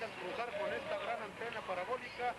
dejan cruzar con esta gran antena parabólica.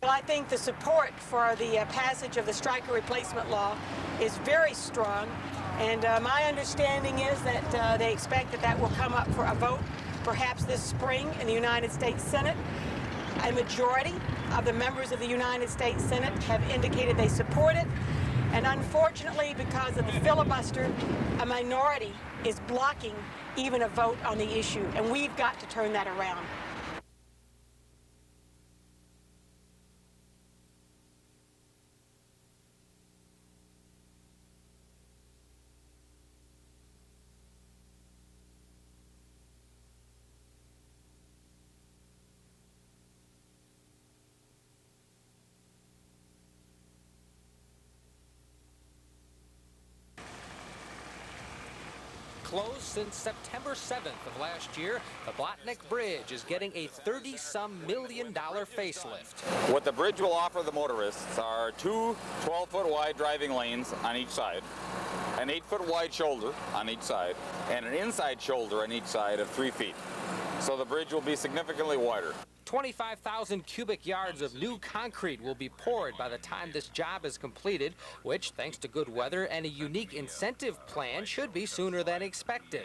Well, I think the support for the passage of the striker replacement law is very strong, and my understanding is that they expect that will come up for a vote perhaps this spring in the United States Senate. A majority of the members of the United States Senate have indicated they support it, and unfortunately, because of the filibuster, a minority is blocking even a vote on the issue, and we've got to turn that around. Closed since September 7th of last year, the Blatnick Bridge is getting a $30-some million facelift. What the bridge will offer the motorists are two 12-foot wide driving lanes on each side, an 8-foot wide shoulder on each side, and an inside shoulder on each side of 3 feet. So the bridge will be significantly wider. 25,000 cubic yards of new concrete will be poured by the time this job is completed, which, thanks to good weather and a unique incentive plan, should be sooner than expected.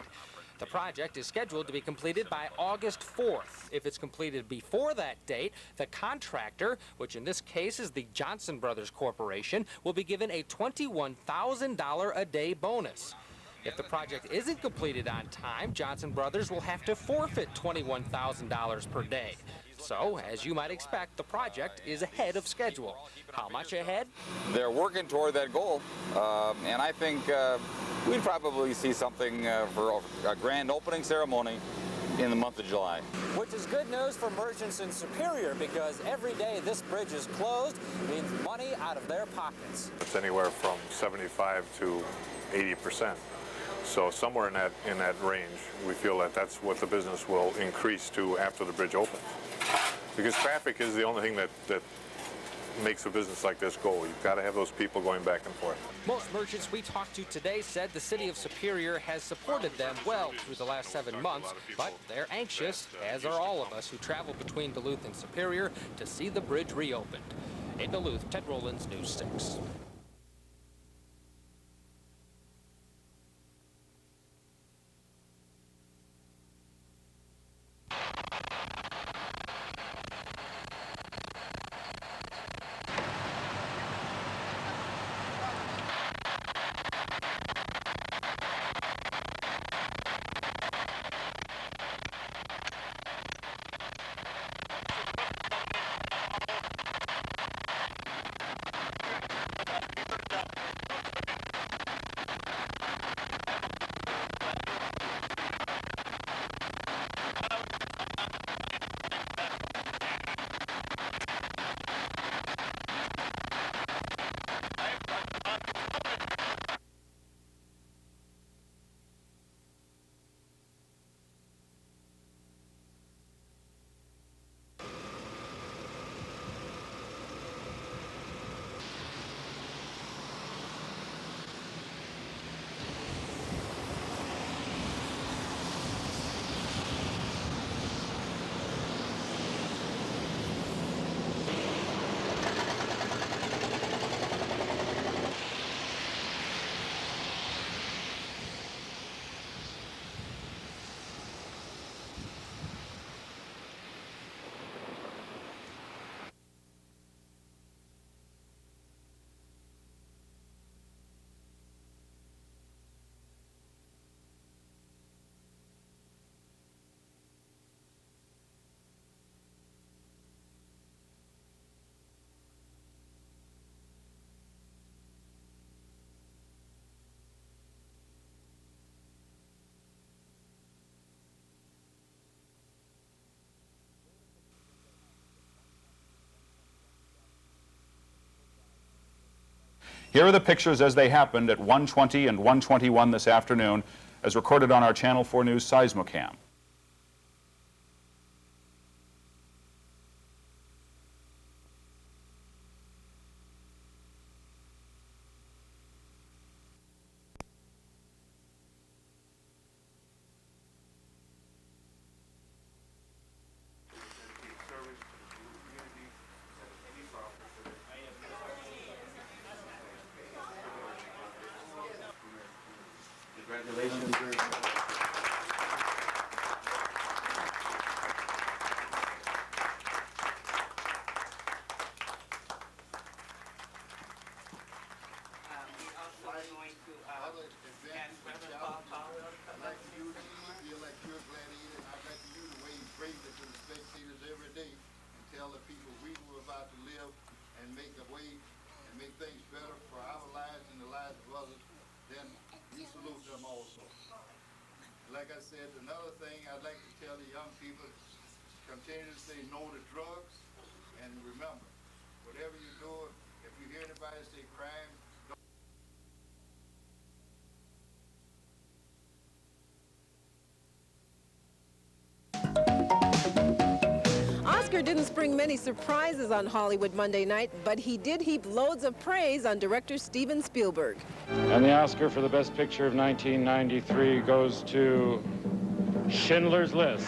The project is scheduled to be completed by August 4th. If it's completed before that date, the contractor, which in this case is the Johnson Brothers Corporation, will be given a $21,000 a day bonus. If the project isn't completed on time, Johnson Brothers will have to forfeit $21,000 per day. So, as you might expect, the project is ahead of schedule. How much ahead? They're working toward that goal, and I think we'd probably see something for a grand opening ceremony in the month of July. Which is good news for merchants in Superior, because every day this bridge is closed means money out of their pockets. It's anywhere from 75 to 80%. So somewhere in that range, we feel that that's what the business will increase to after the bridge opens. Because traffic is the only thing that makes a business like this go. You've got to have those people going back and forth. Most merchants we talked to today said the city of Superior has supported them well through the last 7 months, but they're anxious, as are all of us who travel between Duluth and Superior, to see the bridge reopened. In Duluth, Ted Rollins, News 6. Here are the pictures as they happened at 1:20 and 1:21 this afternoon, as recorded on our Channel 4 News Seismocam. Congratulations. Like I said, another thing I'd like to tell the young people, continue to say no to drugs, and remember, whatever you do, if you hear anybody say crime, Oscar didn't spring many surprises on Hollywood Monday night, but he did heap loads of praise on director Steven Spielberg. And the Oscar for the Best Picture of 1993 goes to Schindler's List.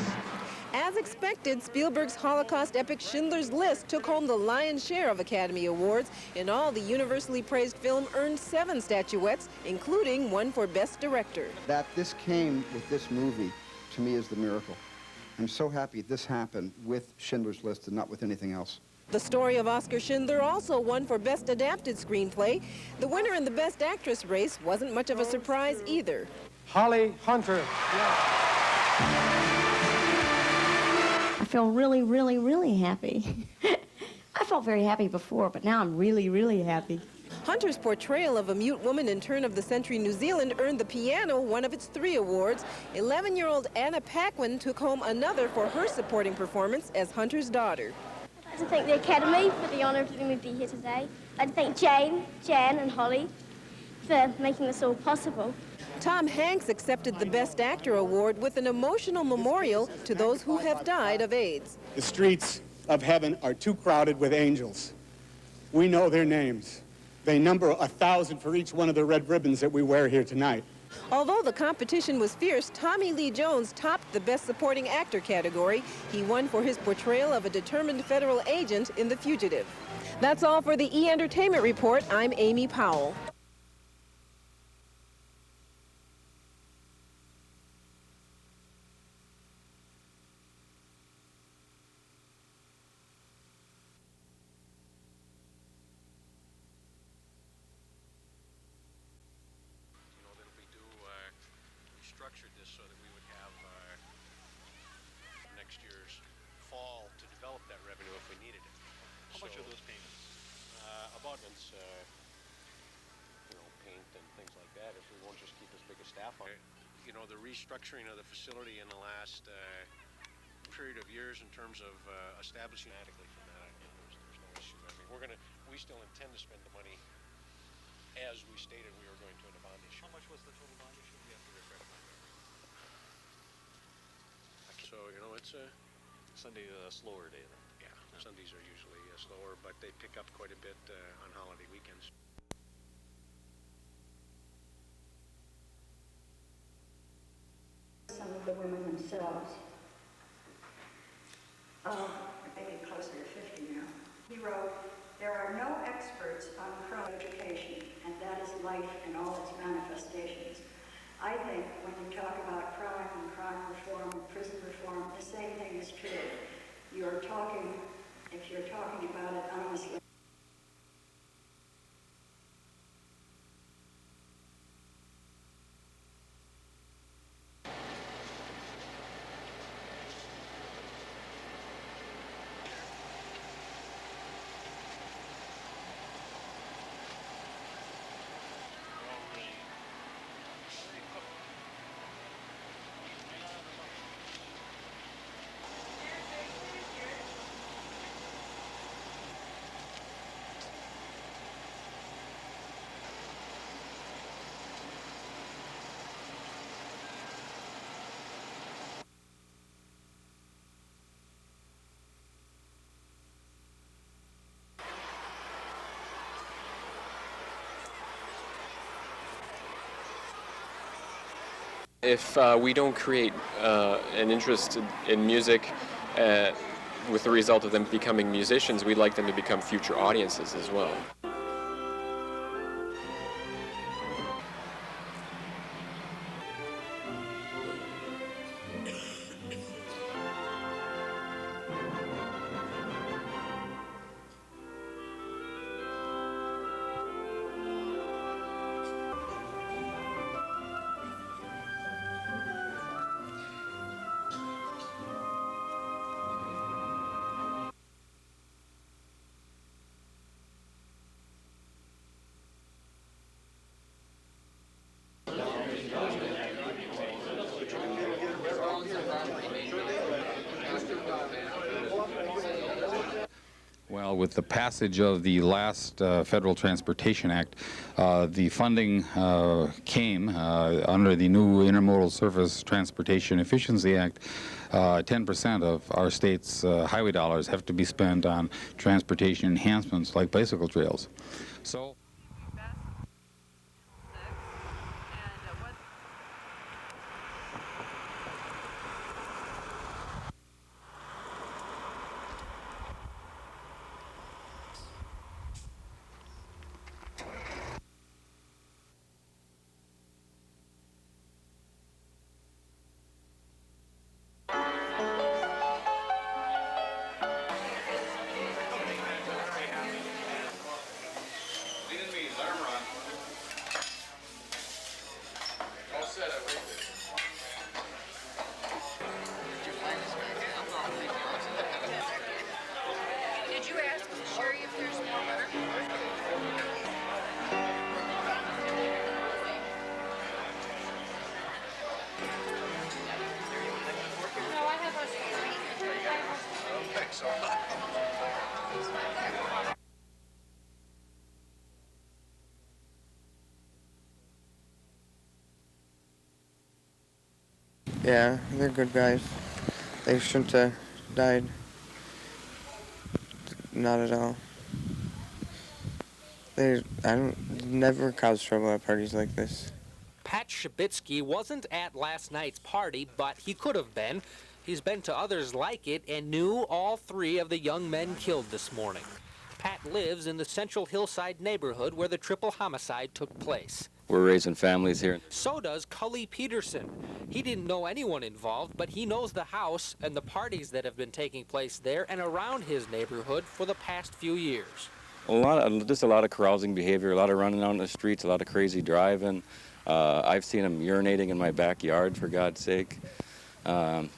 As expected, Spielberg's Holocaust epic Schindler's List took home the lion's share of Academy Awards. In all, the universally praised film earned 7 statuettes, including one for Best Director. That this came with this movie, to me, is the miracle. I'm so happy this happened with Schindler's List and not with anything else. The story of Oscar Schindler also won for Best Adapted Screenplay. The winner in the Best Actress race wasn't much of a surprise either. Holly Hunter. I feel really, really, really happy. I felt very happy before, but now I'm really, really happy. Hunter's portrayal of a mute woman in Turn of the Century New Zealand earned The Piano one of its 3 awards. 11-year-old Anna Paquin took home another for her supporting performance as Hunter's daughter. I'd like to thank the Academy for the honour of letting me be here today. I'd like to thank Jan, and Holly for making this all possible. Tom Hanks accepted the Best Actor award with an emotional memorial to those who have died of AIDS. The streets of heaven are too crowded with angels. We know their names. They number 1,000 for each one of the red ribbons that we wear here tonight. Although the competition was fierce, Tommy Lee Jones topped the Best Supporting Actor category. He won for his portrayal of a determined federal agent in The Fugitive. That's all for the E! Entertainment Report. I'm Amy Powell. Structured this so that we would have next year's fall to develop that revenue if we needed it. How much are those payments? Abundance, paint and things like that. If we won't just keep as big a staff on it. You know, the restructuring of the facility in the last period of years in terms of establishing adequately from that, there's no issue. I mean, we still intend to spend the money as we stated we were going to in a bond issue. How much was the total bond issue? We have to refresh my memory. So, it's a... Sunday's a slower day then. Yeah, Sundays are usually slower, but they pick up quite a bit on holiday weekends. Some of the women themselves, maybe closer to 50 now, he wrote, "There are no experts on crime education, and that is life in all its manifestations. I think when you talk about crime and crime reform and prison reform, the same thing is true. If you're talking about it honestly." If we don't create an interest in music with the result of them becoming musicians, we'd like them to become future audiences as well. Well, with the passage of the last Federal Transportation Act, the funding came under the new Intermodal Surface Transportation Efficiency Act. 10% of our state's highway dollars have to be spent on transportation enhancements like bicycle trails. So. Yeah, they're good guys. They shouldn't have died. Not at all. Never cause trouble at parties like this. Pat Shabitsky wasn't at last night's party, but he could have been. He's been to others like it and knew all three of the young men killed this morning. Pat lives in the Central Hillside neighborhood where the triple homicide took place. We're raising families here. So does Cully Peterson. He didn't know anyone involved, but he knows the house and the parties that have been taking place there and around his neighborhood for the past few years. Just a lot of carousing behavior, a lot of running out in the streets, a lot of crazy driving. I've seen them urinating in my backyard, for God's sake.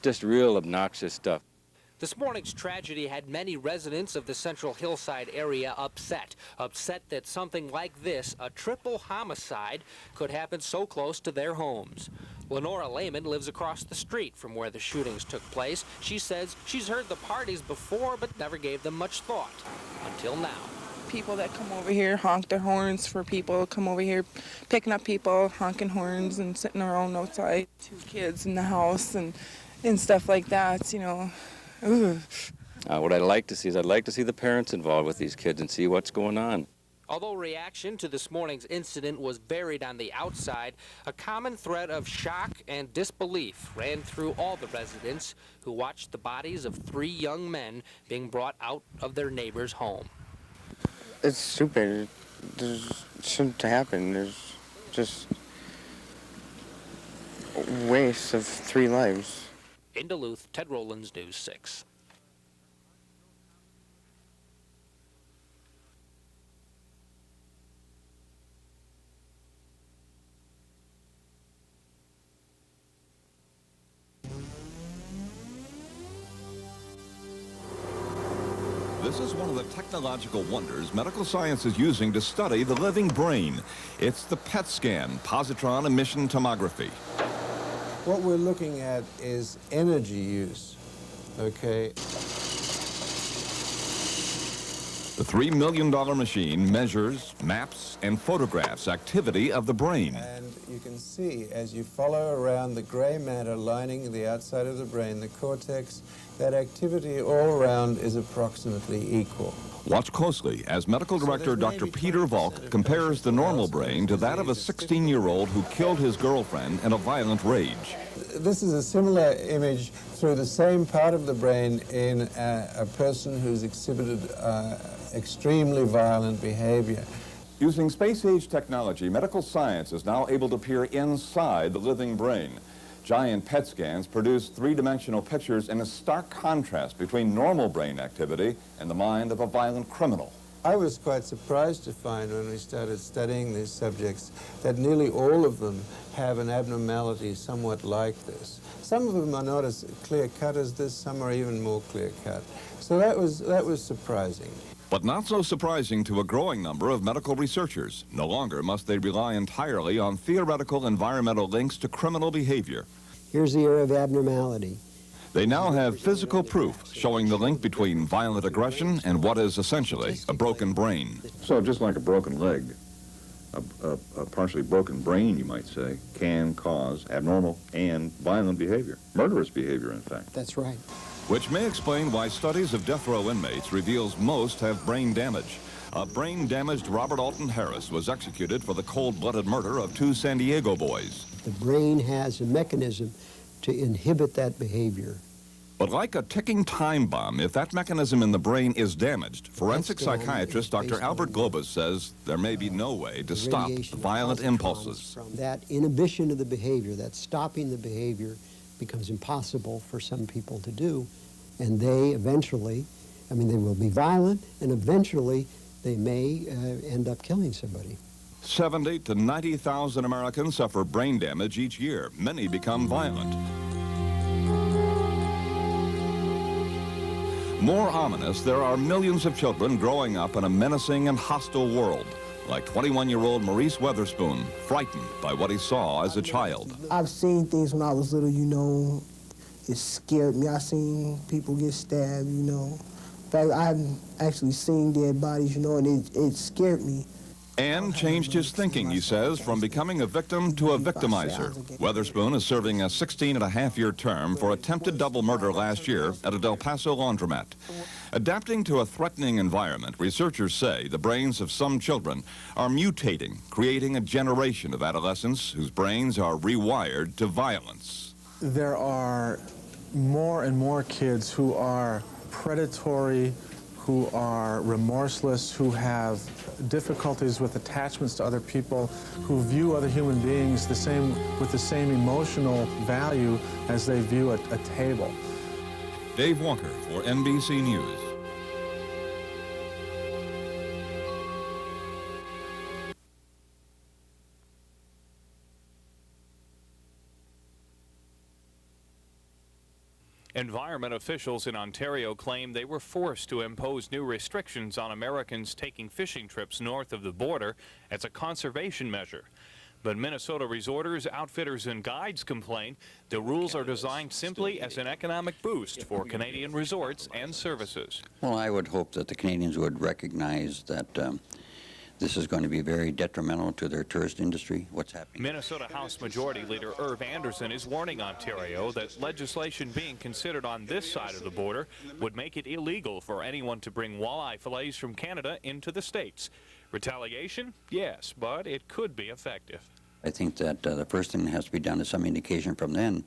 Just real obnoxious stuff. This morning's tragedy had many residents of the Central Hillside area upset that something like this, a triple homicide, could happen so close to their homes. Lenora Lehman lives across the street from where the shootings took place. She says she's heard the parties before but never gave them much thought, until now. People that come over here honk their horns for people, come over here picking up people, honking horns and sitting around outside. 2 kids in the house and stuff like that, you know. What I'd like to see is I'd like to see the parents involved with these kids and see what's going on. Although reaction to this morning's incident was varied on the outside, a common thread of shock and disbelief ran through all the residents who watched the bodies of 3 young men being brought out of their neighbor's home. It's stupid. It shouldn't happen. There's just a waste of 3 lives. In Duluth, Ted Rowlands, News 6. This is one of the technological wonders medical science is using to study the living brain. It's the PET scan, positron emission tomography. What we're looking at is energy use, okay? The $3 million machine measures, maps, and photographs activity of the brain. And you can see, as you follow around the gray matter lining the outside of the brain, the cortex, that activity all around is approximately equal. Watch closely as medical director Dr. Peter Volk compares the normal brain to that of a 16-year-old who killed his girlfriend in a violent rage. This is a similar image through the same part of the brain in a person who's exhibited extremely violent behavior. Using space-age technology, medical science is now able to peer inside the living brain. Giant PET scans produce three-dimensional pictures in a stark contrast between normal brain activity and the mind of a violent criminal. I was quite surprised to find when we started studying these subjects that nearly all of them have an abnormality somewhat like this. Some of them are not as clear-cut as this, some are even more clear-cut. So that was surprising. But not so surprising to a growing number of medical researchers. No longer must they rely entirely on theoretical environmental links to criminal behavior. Here's the area of abnormality. They now have physical proof showing the link between violent aggression and what is essentially a broken brain. So just like a broken leg, a partially broken brain, you might say, can cause abnormal and violent behavior, murderous behavior, in fact. That's right. Which may explain why studies of death row inmates reveals most have brain damage. A brain-damaged Robert Alton Harris was executed for the cold-blooded murder of two San Diego boys. The brain has a mechanism to inhibit that behavior. But like a ticking time bomb, if that mechanism in the brain is damaged, forensic psychiatrist Dr. Albert Globus says there may be no way to stop violent impulses. That inhibition of the behavior, that stopping the behavior, becomes impossible for some people to do. And they eventually, I mean, they will be violent, and eventually they may end up killing somebody. 70 to 90,000 Americans suffer brain damage each year. Many become violent. More ominous, there are millions of children growing up in a menacing and hostile world, like 21-year-old Maurice Weatherspoon, frightened by what he saw as a child. I've seen things when I was little, you know, it scared me. I've seen people get stabbed, you know. In fact, I've actually seen dead bodies, you know, and it scared me. And changed his thinking, he says, from becoming a victim to a victimizer. Weatherspoon is serving a 16-and-a-half-year term for attempted double murder last year at a Del Paso laundromat. Adapting to a threatening environment, researchers say the brains of some children are mutating, creating a generation of adolescents whose brains are rewired to violence. There are more and more kids who are predatory, who are remorseless, who have difficulties with attachments to other people, who view other human beings with the same emotional value as they view a table. Dave Walker for NBC News. Environment officials in Ontario claim they were forced to impose new restrictions on Americans taking fishing trips north of the border as a conservation measure. But Minnesota resorters, outfitters, and guides complain the rules are designed simply as an economic boost for Canadian resorts and services. Well, I would hope that the Canadians would recognize that this is going to be very detrimental to their tourist industry, what's happening. Minnesota House Majority Leader Irv Anderson is warning Ontario that legislation being considered on this side of the border would make it illegal for anyone to bring walleye fillets from Canada into the States. Retaliation? Yes, but it could be effective. I think that the first thing that has to be done is some indication from them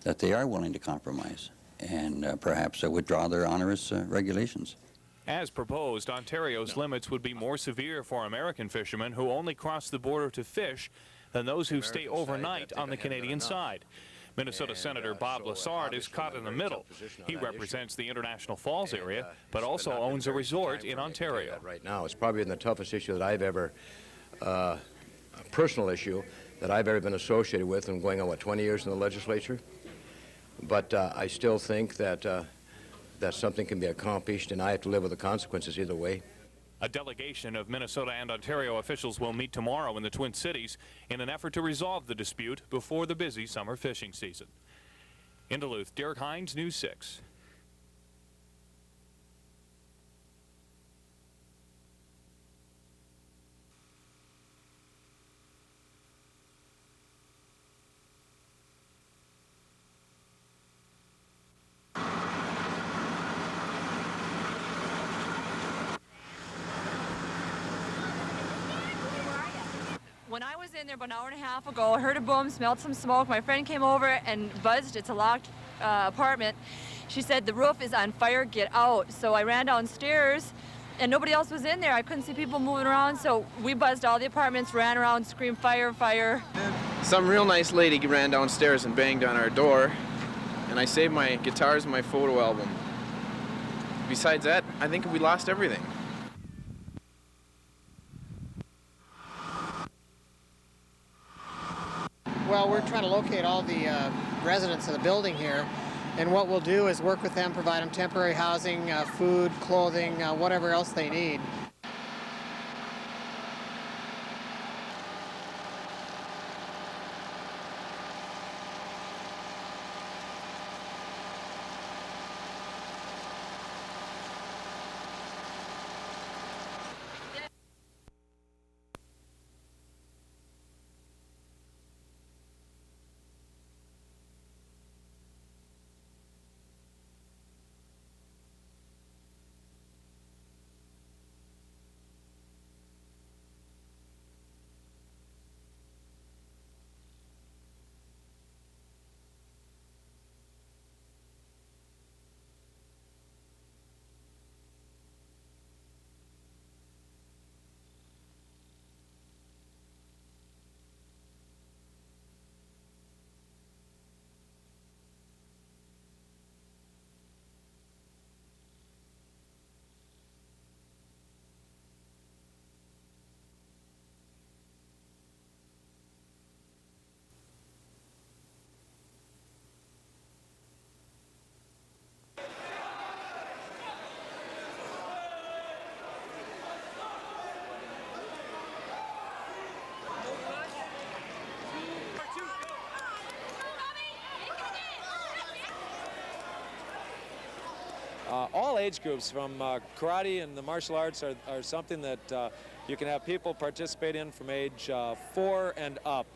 that they are willing to compromise and perhaps withdraw their onerous regulations. As proposed, Ontario's limits would be more severe for American fishermen who only cross the border to fish than those who stay overnight on the Canadian side. Minnesota Senator Bob Lassard is caught in the middle. He represents the International Falls area, but also owns a resort in Ontario. Right now, it's probably been the toughest issue that I've ever, a personal issue that I've ever been associated with, and going on, what, 20 years in the legislature? But I still think that that something can be accomplished, and I have to live with the consequences either way. A delegation of Minnesota and Ontario officials will meet tomorrow in the Twin Cities in an effort to resolve the dispute before the busy summer fishing season. In Duluth, Derek Hines, News 6. When I was in there about an hour and a half ago, I heard a boom, smelled some smoke. My friend came over and buzzed. It's a locked apartment. She said, the roof is on fire, get out. So I ran downstairs and nobody else was in there. I couldn't see people moving around, so we buzzed all the apartments, ran around, screamed fire, fire. Some real nice lady ran downstairs and banged on our door, and I saved my guitars and my photo album. Besides that, I think we lost everything. Well, we're trying to locate all the residents of the building here, and what we'll do is work with them, provide them temporary housing, food, clothing, whatever else they need. All age groups from karate and the martial arts are something that you can have people participate in from age 4 and up.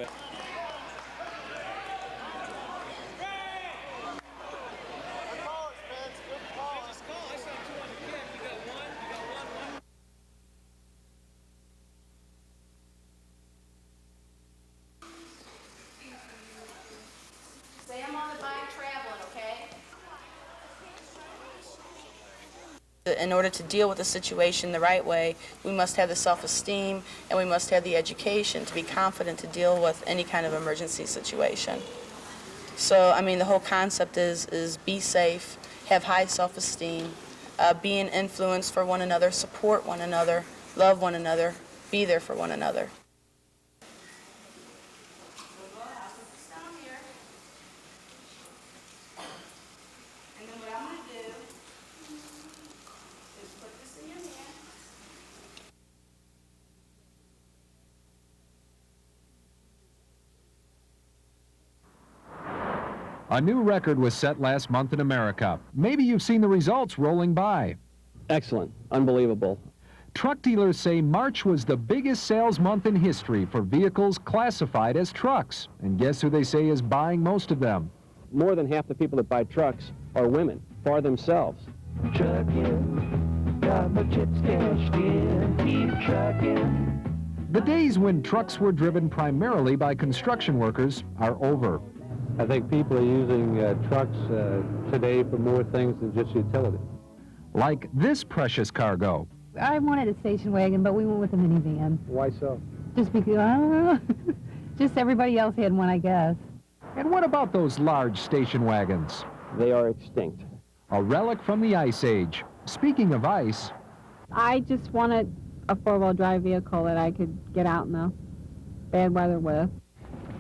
Say I'm on the bike traveling, okay? In order to deal with the situation the right way, we must have the self-esteem and we must have the education to be confident to deal with any kind of emergency situation. So, I mean, the whole concept is be safe, have high self-esteem, be an influence for one another, support one another, love one another, be there for one another. A new record was set last month in America. Maybe you've seen the results rolling by. Excellent. Unbelievable. Truck dealers say March was the biggest sales month in history for vehicles classified as trucks. And guess who they say is buying most of them? More than half the people that buy trucks are women, for themselves. Trucking, got my chips cashed in, keep trucking. The days when trucks were driven primarily by construction workers are over. I think people are using trucks today for more things than just utility. Like this precious cargo. I wanted a station wagon, but we went with a minivan. Why so? Just because, I don't know. Just everybody else had one, I guess. And what about those large station wagons? They are extinct. A relic from the Ice Age. Speaking of ice... I just wanted a four-wheel drive vehicle that I could get out in the bad weather with.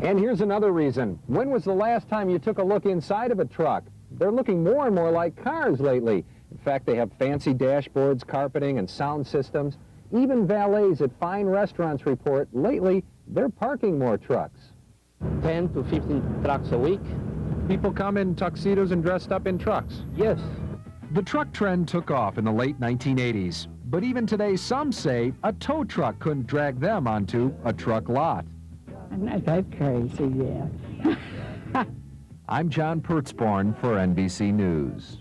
And here's another reason. When was the last time you took a look inside of a truck? They're looking more and more like cars lately. In fact, they have fancy dashboards, carpeting, and sound systems. Even valets at fine restaurants report lately they're parking more trucks. 10 to 15 trucks a week. People come in tuxedos and dressed up in trucks. Yes. The truck trend took off in the late 1980s. But even today, some say a tow truck couldn't drag them onto a truck lot. That's crazy, yeah. I'm John Pertzborn for NBC News.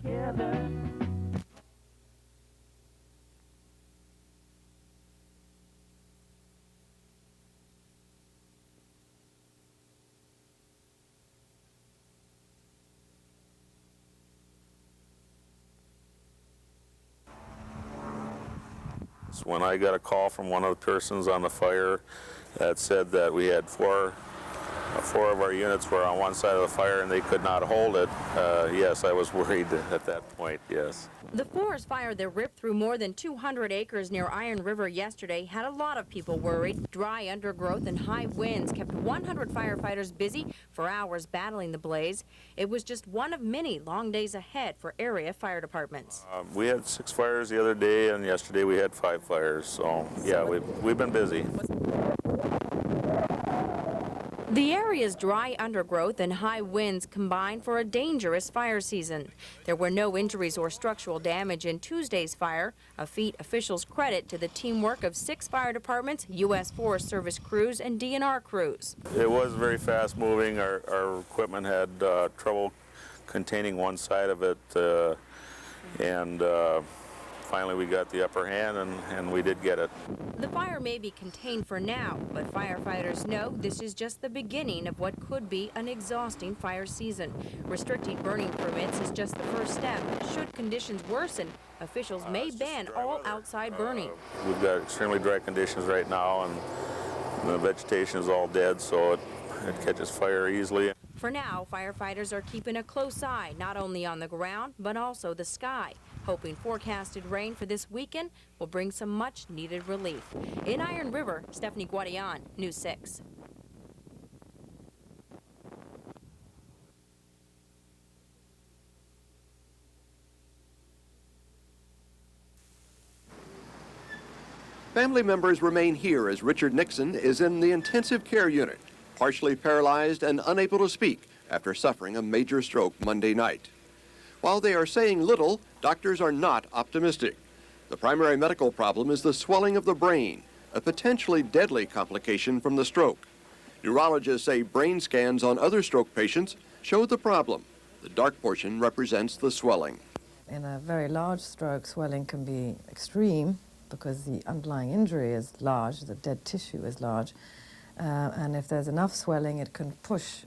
When I got a call from one of the persons on the fire that said that we had four of our units were on one side of the fire and they could not hold it, yes, I was worried at that point, yes. The forest fire that ripped through more than 200 acres near Iron River yesterday had a lot of people worried. Dry undergrowth and high winds kept 100 firefighters busy for hours battling the blaze. It was just one of many long days ahead for area fire departments. We had 6 fires the other day, and yesterday we had 5 fires, so yeah, we've been busy. The area's dry undergrowth and high winds combined for a dangerous fire season. There were no injuries or structural damage in Tuesday's fire, a feat officials credit to the teamwork of 6 fire departments, U.S. Forest Service crews, and DNR crews. It was very fast moving. Our equipment had trouble containing one side of it, and finally we got the upper hand, and we did get it. The fire may be contained for now, but firefighters know this is just the beginning of what could be an exhausting fire season. Restricting burning permits is just the first step. Should conditions worsen, officials may ban all outside burning. We've got extremely dry conditions right now, and the vegetation is all dead, so it catches fire easily. For now, firefighters are keeping a close eye not only on the ground, but also the sky, hoping forecasted rain for this weekend will bring some much-needed relief. In Iron River, Stephanie Guadian, News 6. Family members remain here as Richard Nixon is in the intensive care unit, partially paralyzed and unable to speak after suffering a major stroke Monday night. While they are saying little, doctors are not optimistic. The primary medical problem is the swelling of the brain, a potentially deadly complication from the stroke. Neurologists say brain scans on other stroke patients show the problem. The dark portion represents the swelling. In a very large stroke, swelling can be extreme because the underlying injury is large, the dead tissue is large. And if there's enough swelling, it can push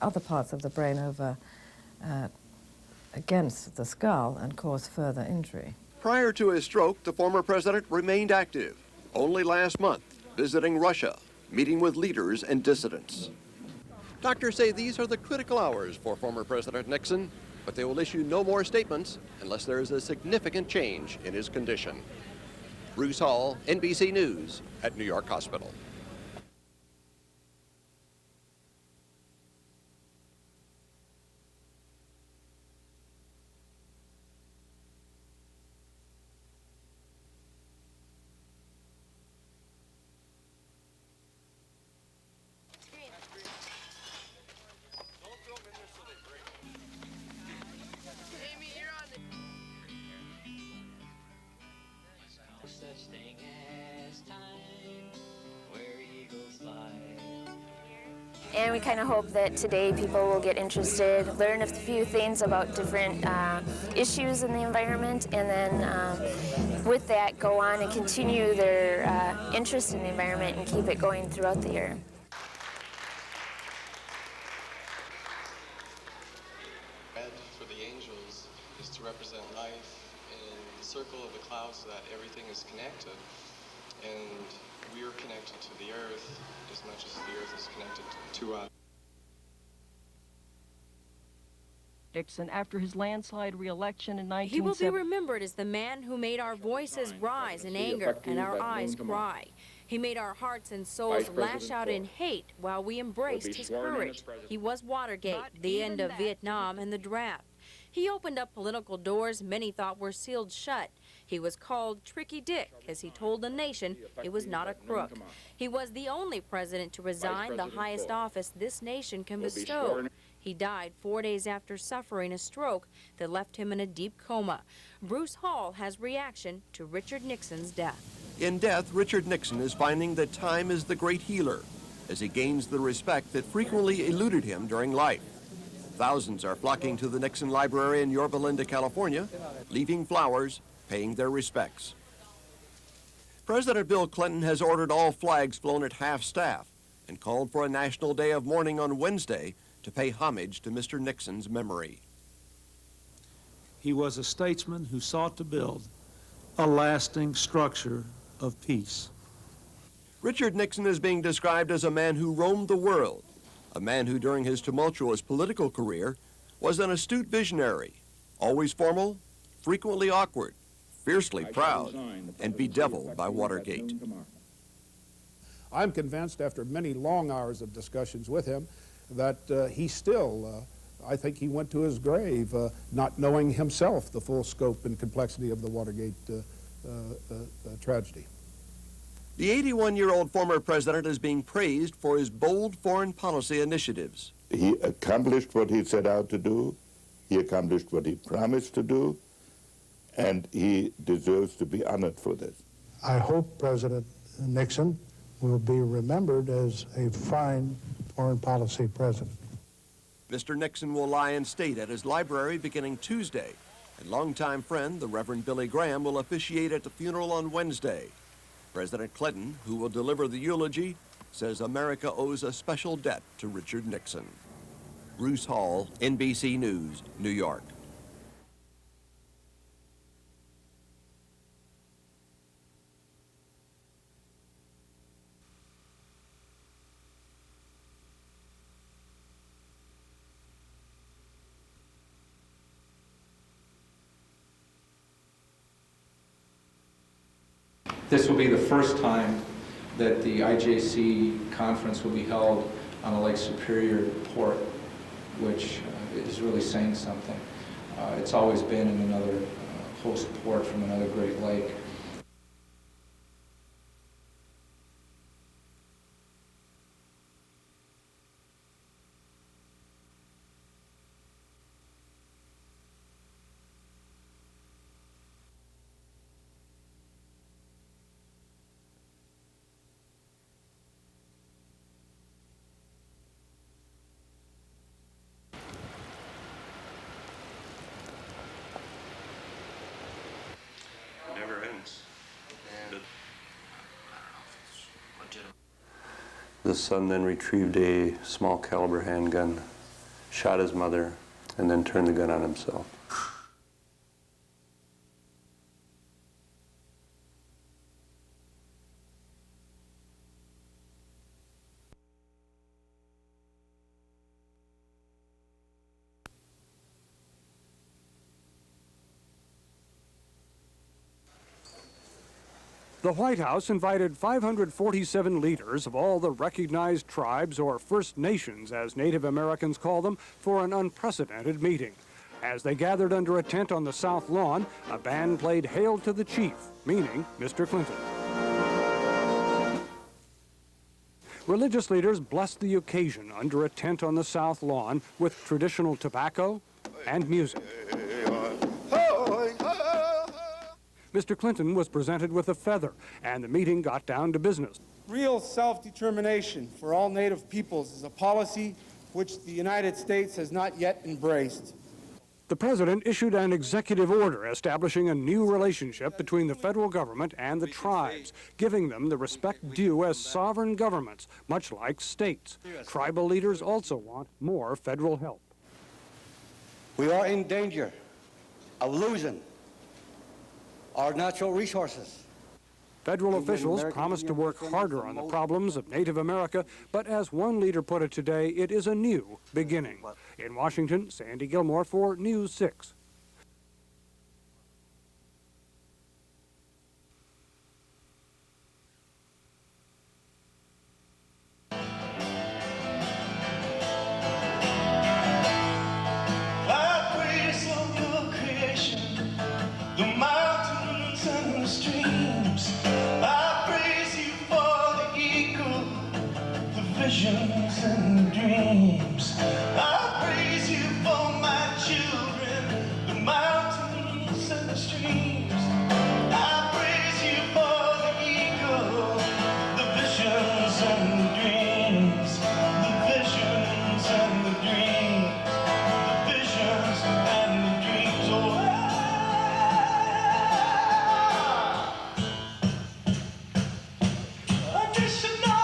other parts of the brain over against the skull and cause further injury. Prior to his stroke, the former president remained active, only last month, visiting Russia, meeting with leaders and dissidents. Doctors say these are the critical hours for former President Nixon, but they will issue no more statements unless there is a significant change in his condition. Bruce Hall, NBC News, at New York Hospital. And we kind of hope that today people will get interested, learn a few things about different issues in the environment, and then with that go on and continue their interest in the environment and keep it going throughout the year. For the angels is to represent life in the circle of the clouds so that everything is connected. And we are connected to the earth as much as the earth is connected to us. Nixon, after his landslide re-election in 1970. He will be remembered as the man who made our voices rise in anger and our eyes cry. He made our hearts and souls lash out in hate while we embraced his courage. He was Watergate, the end of Vietnam, and the draft. He opened up political doors many thought were sealed shut. He was called Tricky Dick, as he told the nation he was not a crook. He was the only president to resign the highest office this nation can bestow. He died 4 days after suffering a stroke that left him in a deep coma. Bruce Hall has reaction to Richard Nixon's death. In death, Richard Nixon is finding that time is the great healer as he gains the respect that frequently eluded him during life. Thousands are flocking to the Nixon Library in Yorba Linda, California, leaving flowers, paying their respects. President Bill Clinton has ordered all flags flown at half-staff and called for a national day of mourning on Wednesday to pay homage to Mr. Nixon's memory. He was a statesman who sought to build a lasting structure of peace. Richard Nixon is being described as a man who roamed the world, a man who during his tumultuous political career was an astute visionary, always formal, frequently awkward, fiercely proud, and bedeviled by Watergate. I'm convinced after many long hours of discussions with him that he still, I think he went to his grave not knowing himself the full scope and complexity of the Watergate tragedy. The 81-year-old former president is being praised for his bold foreign policy initiatives. He accomplished what he set out to do, he accomplished what he promised to do, and he deserves to be honored for this. I hope President Nixon will be remembered as a fine foreign policy president. Mr. Nixon will lie in state at his library beginning Tuesday, and longtime friend, the Reverend Billy Graham, will officiate at the funeral on Wednesday. President Clinton, who will deliver the eulogy, says America owes a special debt to Richard Nixon. Bruce Hall, NBC News, New York. This will be the first time that the IJC conference will be held on a Lake Superior port, which is really saying something. It's always been in another host port from another Great Lake. The son then retrieved a small caliber handgun, shot his mother, and then turned the gun on himself. The White House invited 547 leaders of all the recognized tribes, or First Nations as Native Americans call them, for an unprecedented meeting. As they gathered under a tent on the South Lawn, a band played Hail to the Chief, meaning Mr. Clinton. Religious leaders blessed the occasion under a tent on the South Lawn with traditional tobacco and music. Mr. Clinton was presented with a feather, and the meeting got down to business. Real self-determination for all Native peoples is a policy which the United States has not yet embraced. The president issued an executive order establishing a new relationship between the federal government and the tribes, giving them the respect due as sovereign governments, much like states. Tribal leaders also want more federal help. We are in danger of losing our natural resources. Federal officials promised to work harder on the problems of Native America, but as one leader put it today, it is a new beginning. In Washington, Sandy Gilmore for News 6. Visions and dreams. I praise you for my children, the mountains and the streams. I praise you for the eagle, the visions and the dreams, the visions and the dreams, the visions and the dreams. Oh, I just know.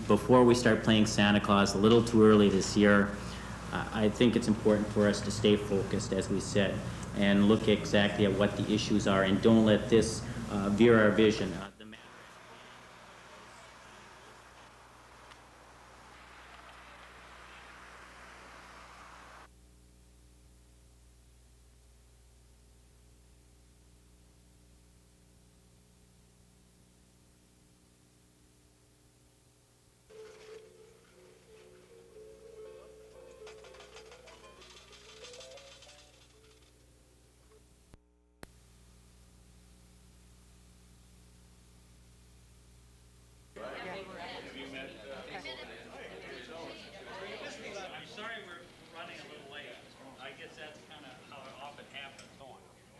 before we start playing Santa Claus a little too early this year, I think it's important for us to stay focused, as we said, and look exactly at what the issues are, and don't let this veer our vision.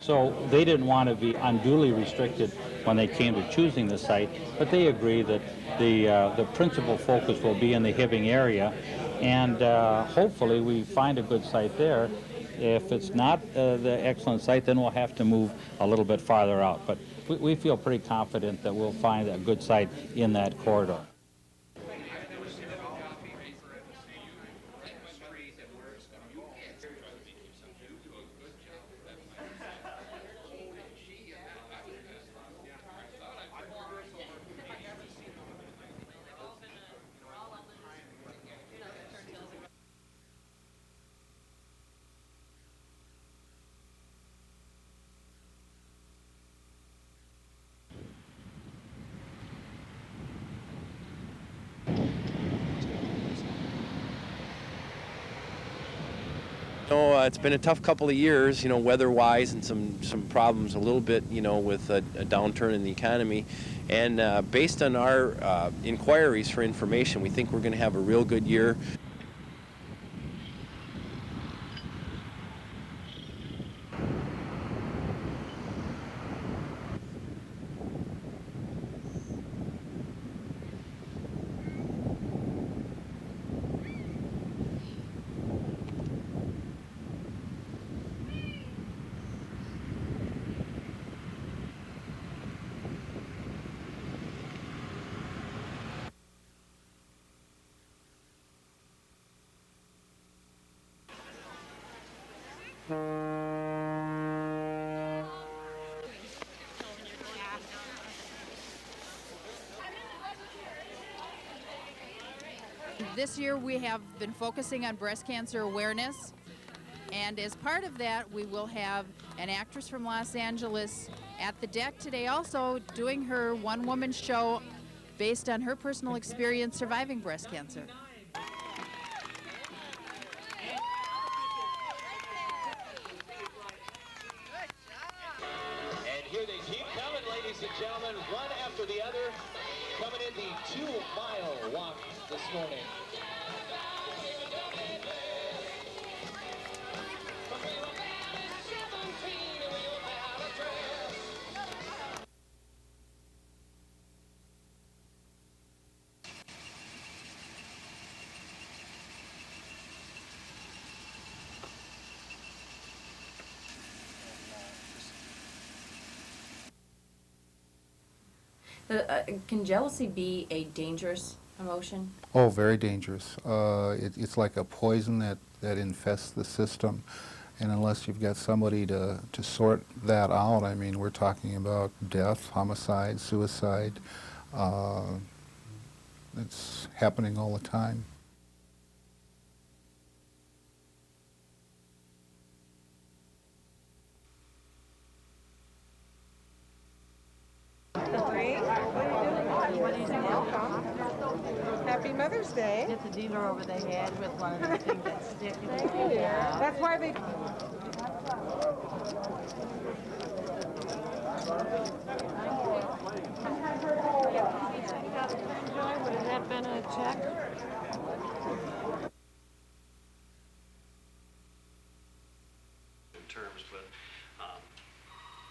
So they didn't want to be unduly restricted when they came to choosing the site, but they agree that the principal focus will be in the Hibbing area, and hopefully we find a good site there. If it's not the excellent site, then we'll have to move a little bit farther out. But we feel pretty confident that we'll find a good site in that corridor. It's been a tough couple of years, weather-wise, and some problems a little bit, with a downturn in the economy. And based on our inquiries for information, we think we're going to have a real good year. This year we have been focusing on breast cancer awareness, and as part of that we will have an actress from Los Angeles at the deck today also doing her one-woman show based on her personal experience surviving breast cancer. And here they keep coming, ladies and gentlemen, one after the other, coming in the 2-mile walk this morning. Can jealousy be a dangerous emotion? Oh, very dangerous. It's like a poison that infests the system. And unless you've got somebody to sort that out, I mean, we're talking about death, homicide, suicide. It's happening all the time. Happy Mother's Day. Get the dealer over the head with one of the things that stick. Thank you. That's why they... Would that been a check? In terms, but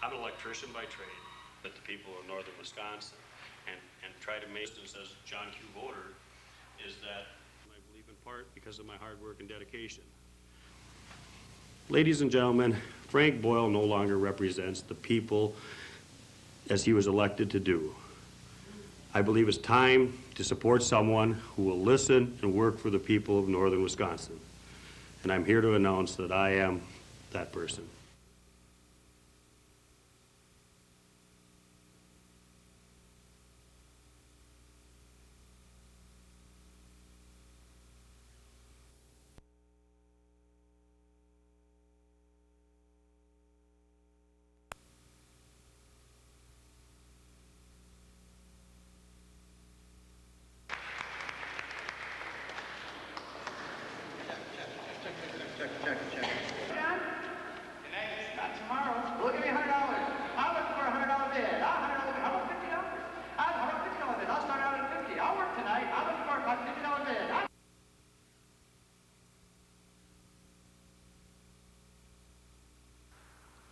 I'm an electrician by trade, but the people of northern Wisconsin, and try to make this as John Q. voter, is that I believe in part because of my hard work and dedication. Ladies and gentlemen, Frank Boyle no longer represents the people as he was elected to do. I believe it's time to support someone who will listen and work for the people of northern Wisconsin. And I'm here to announce that I am that person.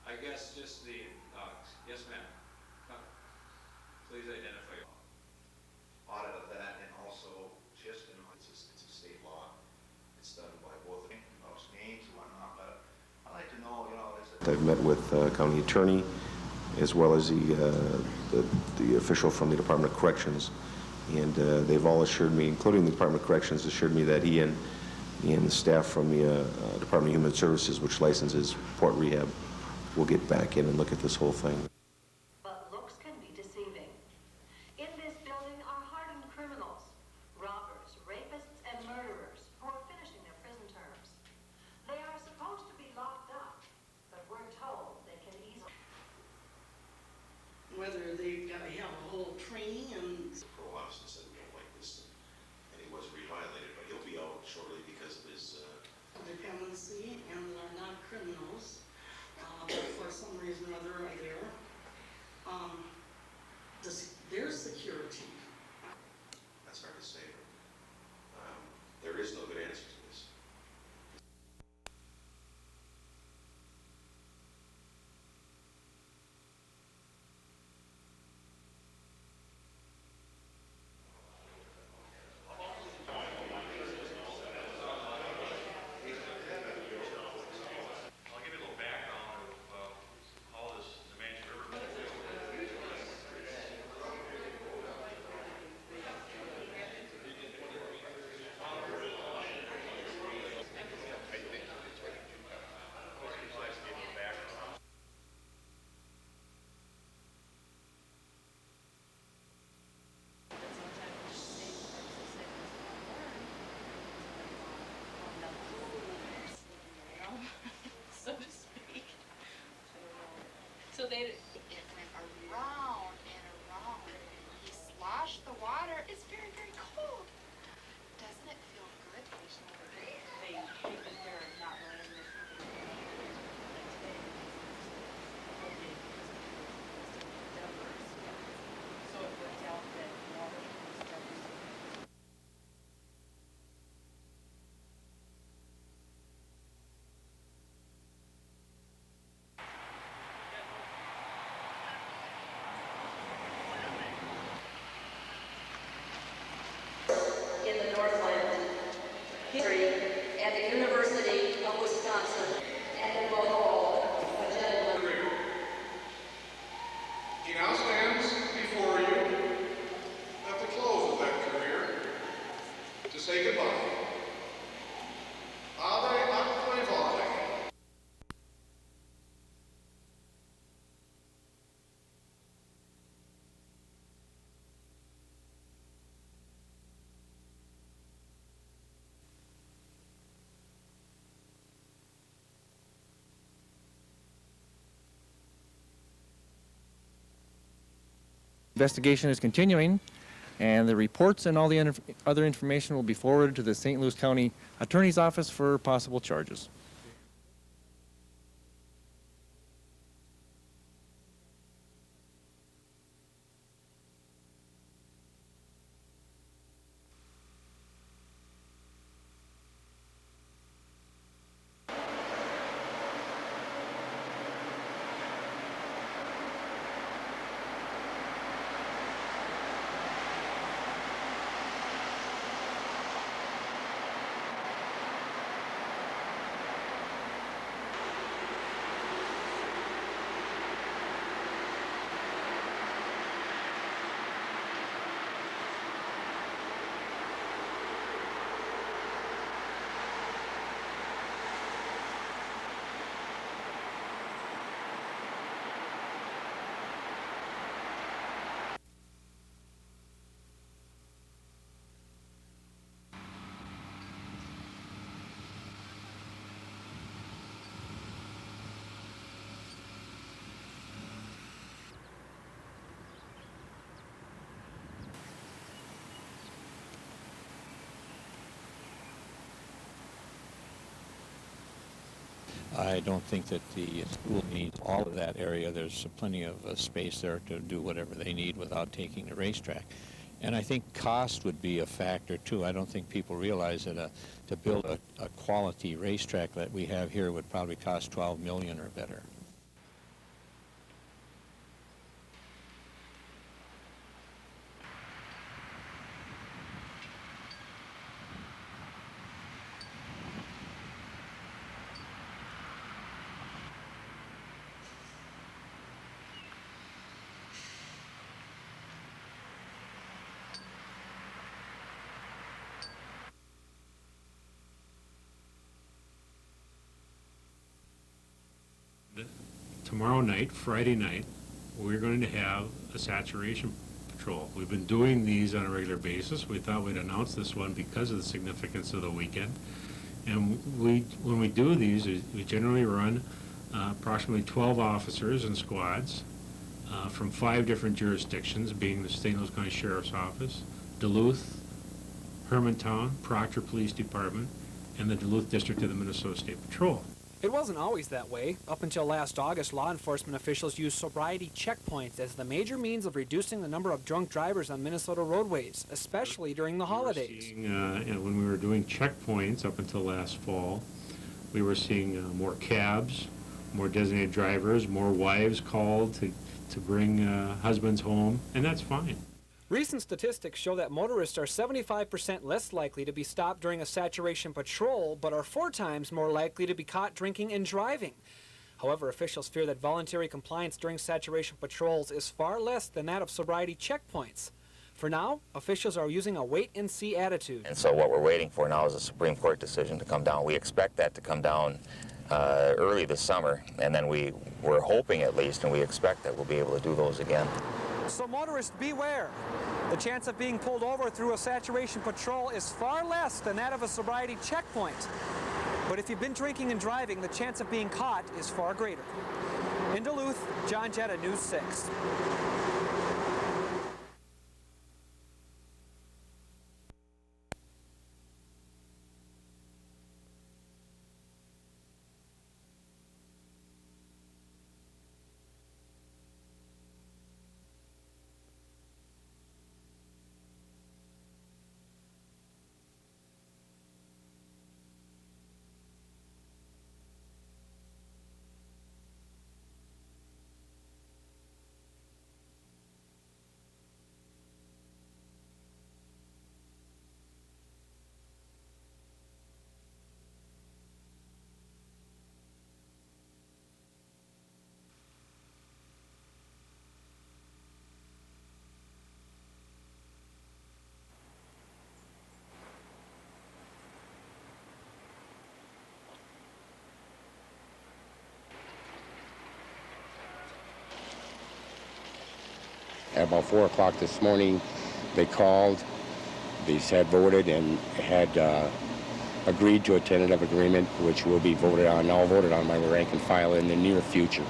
I guess just the, yes ma'am, please identify your audit of that, and also just, it's a state law. It's done by both names and whatnot, but I'd like to know, I've met with county attorney as well as the official from the Department of Corrections, and they've all assured me, including the Department of Corrections, assured me that he and the staff from the Department of Human Services, which licenses Port Rehab, will get back in and look at this whole thing. But looks can be deceiving. In this building are hardened criminals, robbers, rapists, and murderers who are finishing their prison terms. They are supposed to be locked up, but we're told they can easily... Whether they've got to have a whole training and... The parole officer said we don't like this, and he was reviolated, but he'll be out shortly because of his... dependency, and are not criminals. For some reason or other are there. Their security. That's hard to say. There is no good answer to this. So to speak. So they... It went around and around. He sloshed the water. It's very, very cold. Doesn't it feel good? They think that they're not letting this so it worked out that water was starting to... in the Northland, history at the University of Wisconsin, and above all, a gentleman. He now stands before you at the close of that career to say goodbye. Ave Aquae Vitae. Investigation is continuing, and the reports and all the other information will be forwarded to the St. Louis County Attorney's Office for possible charges. I don't think that the school needs all of that area. There's plenty of space there to do whatever they need without taking the racetrack. And I think cost would be a factor too. I don't think people realize that to build a quality racetrack that we have here would probably cost $12 million or better. Tomorrow night, Friday night, we're going to have a saturation patrol. We've been doing these on a regular basis. We thought we'd announce this one because of the significance of the weekend. And when we do these, we generally run approximately 12 officers and squads from 5 different jurisdictions, being the St. Louis County Sheriff's Office, Duluth, Hermantown, Proctor Police Department, and the Duluth District of the Minnesota State Patrol. It wasn't always that way. Up until last August, law enforcement officials used sobriety checkpoints as the major means of reducing the number of drunk drivers on Minnesota roadways, especially during the holidays. And when we were doing checkpoints up until last fall, we were seeing more cabs, more designated drivers, more wives called to bring husbands home, and that's fine. Recent statistics show that motorists are 75% less likely to be stopped during a saturation patrol, but are 4 times more likely to be caught drinking and driving. However, officials fear that voluntary compliance during saturation patrols is far less than that of sobriety checkpoints. For now, officials are using a wait-and-see attitude. And so what we're waiting for now is a Supreme Court decision to come down. We expect that to come down early this summer, and then we're hoping at least, and we expect that we'll be able to do those again. So motorists, beware. The chance of being pulled over through a saturation patrol is far less than that of a sobriety checkpoint. But if you've been drinking and driving, the chance of being caught is far greater. In Duluth, John Jetta, News 6. At about 4 o'clock this morning, they called, they had voted and had agreed to a tentative agreement, which will be voted on, now voted on by the rank and file in the near future.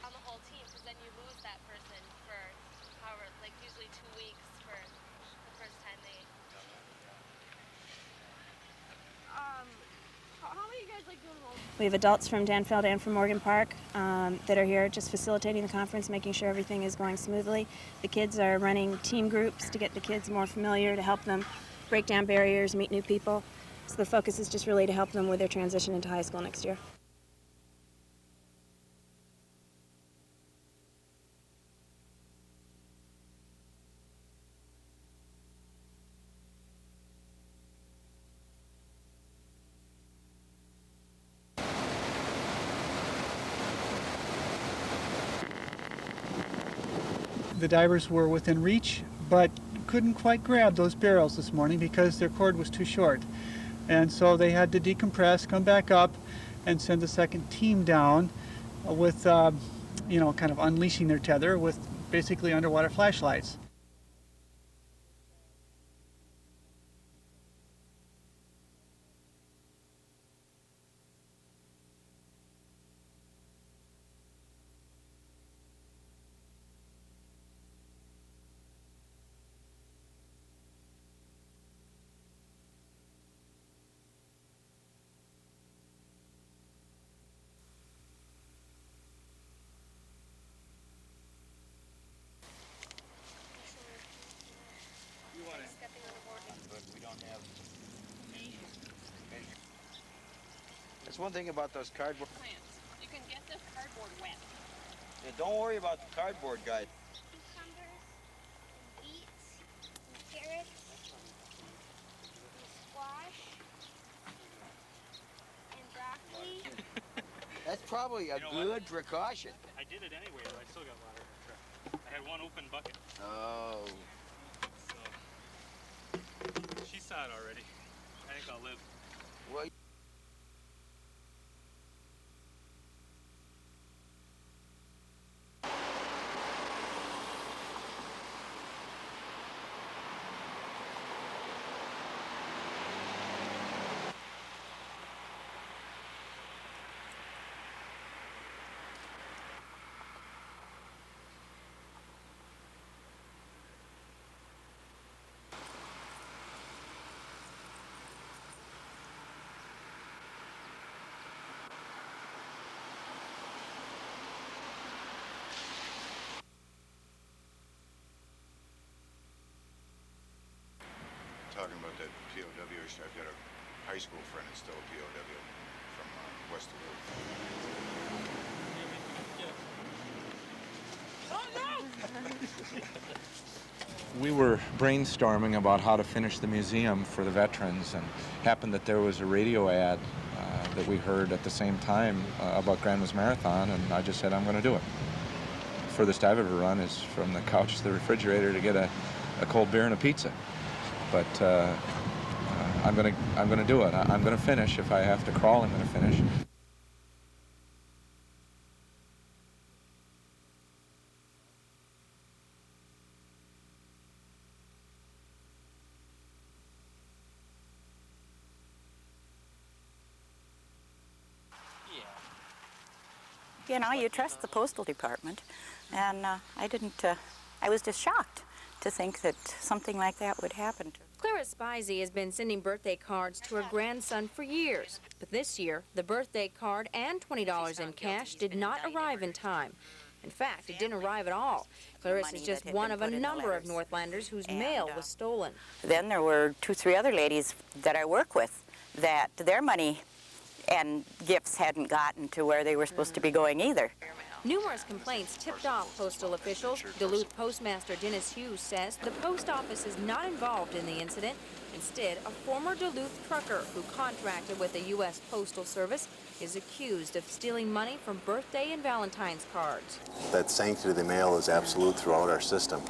On the whole team, because then you lose that person for however, like usually 2 weeks for the first time they. How are you guys like doing home? We have adults from Danfeld and from Morgan Park that are here just facilitating the conference, making sure everything is going smoothly. The kids are running team groups to get the kids more familiar, to help them break down barriers, meet new people. So the focus is just really to help them with their transition into high school next year. The divers were within reach, but couldn't quite grab those barrels this morning because their cord was too short. And so they had to decompress, come back up, and send the second team down with, you know, kind of unleashing their tether with basically underwater flashlights. That's one thing about those cardboard Plants. You can get this cardboard wet. Yeah, don't worry about the cardboard, guys. Cucumbers, beets, carrots, squash, and broccoli. That's probably a good precaution. I did it anyway, but I still got water in the truck. I had one open bucket. Oh. So, she saw it already. I think I'll live. Well, talking about that POW issue. I've got a high school friend that's still a POW from west of Duluth. We were brainstorming about how to finish the museum for the veterans, and happened that there was a radio ad that we heard at the same time about Grandma's Marathon, and I just said, I'm going to do it. The furthest I've ever run is from the couch to the refrigerator to get a cold beer and a pizza. But I'm gonna do it. I'm gonna finish. If I have to crawl, I'm gonna finish. You know, you trust the postal department, and I was just shocked to think that something like that would happen to her. Clara Spizey has been sending birthday cards to her grandson for years, but this year, the birthday card and $20 in cash did not arrive in time. In fact, it didn't arrive at all. Clarissa is just one of a number of Northlanders whose mail was stolen. Then there were 2 or 3 other ladies that I work with that their money and gifts hadn't gotten to where they were supposed to be going either. Numerous complaints tipped off postal officials. Duluth Postmaster Dennis Hughes says the post office is not involved in the incident. Instead, a former Duluth trucker who contracted with the U.S. Postal Service is accused of stealing money from birthday and Valentine's cards. That sanctity of the mail is absolute throughout our system,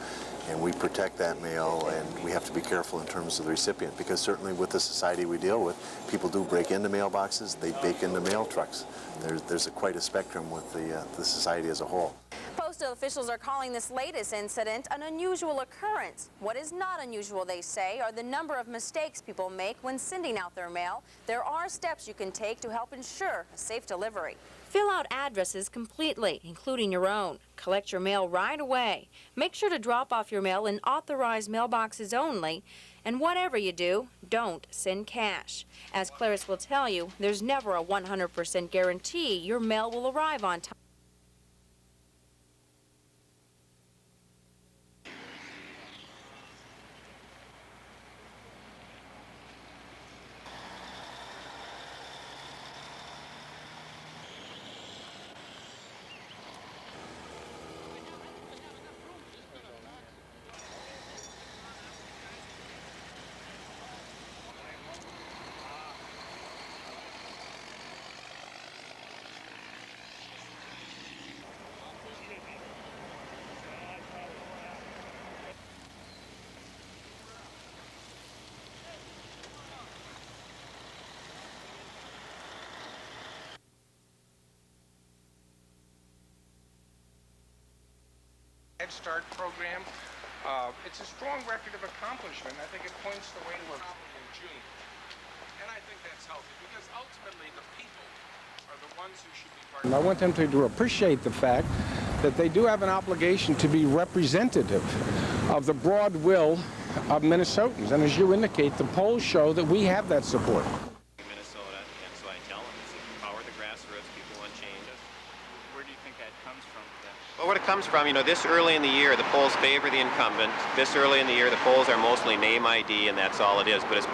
and we protect that mail, and we have to be careful in terms of the recipient, because certainly with the society we deal with, people do break into mailboxes, they break into mail trucks. There's quite a spectrum with the society as a whole. Postal officials are calling this latest incident an unusual occurrence. What is not unusual, they say, are the number of mistakes people make when sending out their mail. There are steps you can take to help ensure a safe delivery. Fill out addresses completely, including your own. Collect your mail right away. Make sure to drop off your mail in authorized mailboxes only. And whatever you do, don't send cash. As Clarice will tell you, there's never a 100% guarantee your mail will arrive on time. Head Start program. It's a strong record of accomplishment. I think it points the way to a in June. And I think that's healthy because ultimately the people are the ones who should be part of it. I want them to appreciate the fact that they do have an obligation to be representative of the broad will of Minnesotans. And as you indicate, the polls show that we have that support. Minnesota, and so I tell them, it's the power of the grassroots, people want change. Where do you think that comes from? Well, where it comes from, you know, this early in the year, the polls favor the incumbent. This early in the year, the polls are mostly name ID, and that's all it is. But as